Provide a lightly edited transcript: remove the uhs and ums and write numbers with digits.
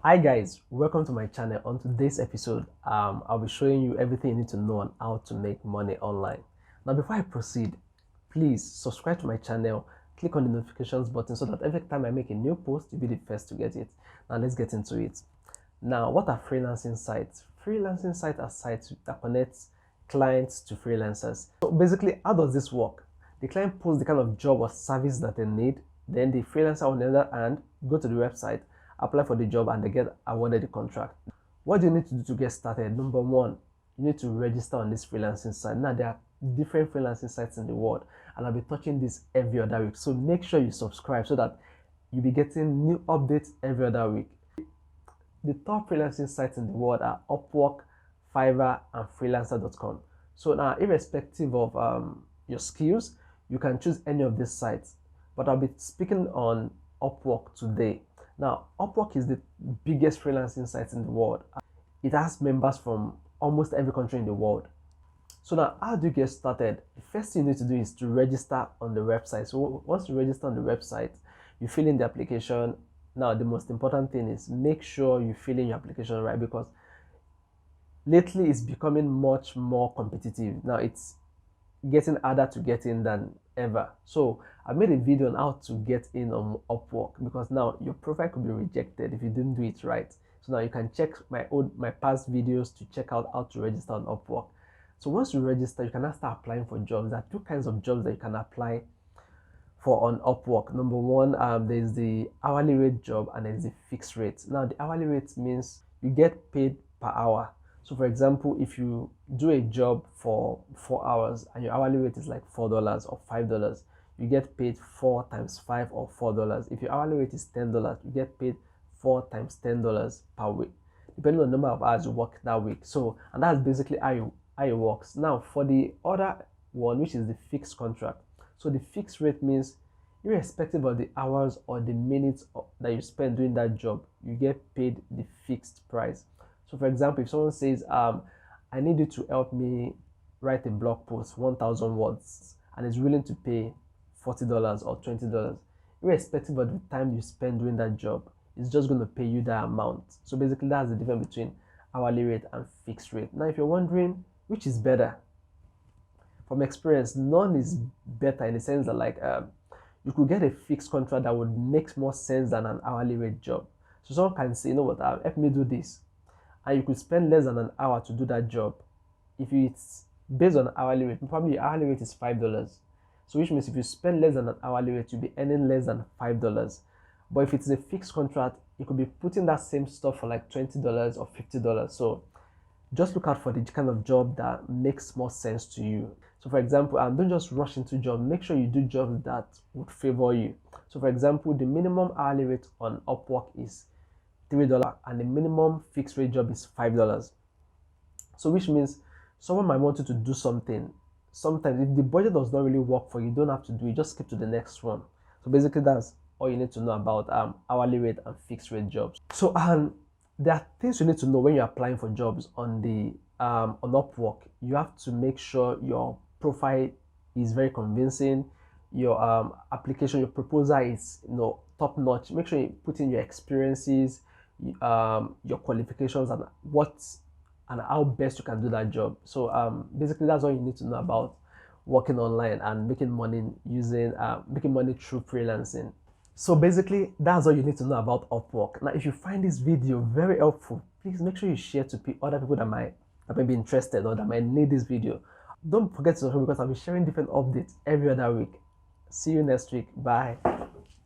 Hi guys, welcome to my channel. On today's episode, I'll be showing you everything you need to know on how to make money online. Now, before I proceed, please subscribe to my channel, click on the notifications button so that every time I make a new post, you'll be the first to get it. Now, let's get into it. Now, what are freelancing sites? Freelancing sites are sites that connect clients to freelancers. So basically, how does this work? The client posts the kind of job or service that they need, then the freelancer on the other hand go to the website, apply for the job, and they get awarded the contract. What do you need to do to get started? Number one, you need to register on this freelancing site. Now, there are different freelancing sites in the world, and I'll be touching this every other week. So make sure you subscribe so that you'll be getting new updates every other week. The top freelancing sites in the world are Upwork, Fiverr, and freelancer.com. So now, irrespective of your skills, you can choose any of these sites. But I'll be speaking on Upwork today. Now, Upwork is the biggest freelancing site in the world. It has members from almost every country in the world. So now, how do you get started? The first thing you need to do is to register on the website. So once you register on the website, you fill in the application. Now, the most important thing is make sure you fill in your application right, because lately it's becoming much more competitive. Now, it's getting harder to get in than ever. So I made a video on how to get in on Upwork, because now your profile could be rejected if you didn't do it right. So now you can check my past videos to check out how to register on Upwork. So once you register, you can now start applying for jobs. There are two kinds of jobs that you can apply for on Upwork. Number one, there's the hourly rate job and there's the fixed rate. Now the hourly rate means you get paid per hour. So for example, if you do a job for 4 hours and your hourly rate is like $4 or $5, you get paid 4 times 5 or $4. If your hourly rate is $10, you get paid 4 times $10 per week, depending on the number of hours you work that week. So, and that's basically how it works. Now, for the other one, which is the fixed contract. So the fixed rate means irrespective of the hours or the minutes that you spend doing that job, you get paid the fixed price. So for example, if someone says, I need you to help me write a blog post, 1,000 words, and is willing to pay $40 or $20, irrespective of the time you spend doing that job, it's just going to pay you that amount. So basically, that's the difference between hourly rate and fixed rate. Now, if you're wondering which is better, from experience, none is better in the sense that you could get a fixed contract that would make more sense than an hourly rate job. So someone can say, you know what, help me do this, and you could spend less than an hour to do that job. If it's based on hourly rate, probably your hourly rate is $5. So which means if you spend less than an hourly rate, you'll be earning less than $5. But if it's a fixed contract, you could be putting that same stuff for like $20 or $50. So just look out for the kind of job that makes more sense to you. So for example, don't just rush into jobs. Make sure you do jobs that would favor you. So for example, the minimum hourly rate on Upwork is $3 and the minimum fixed rate job is $5. So which means someone might want you to do something. Sometimes if the budget does not really work for you, you don't have to do it, just skip to the next one. So basically that's all you need to know about hourly rate and fixed rate jobs. So there are things you need to know when you're applying for jobs on the on Upwork. You have to make sure your profile is very convincing, your application, your proposal is top notch. Make sure you put in your experiences, your qualifications, and how best you can do that job. So basically that's all you need to know about working online and making money through freelancing. So basically that's all you need to know about Upwork. Now, if you find this video very helpful, please make sure you share to other people that may be interested or that might need this video. Don't forget to subscribe, because I'll be sharing different updates every other week. See you next week. Bye.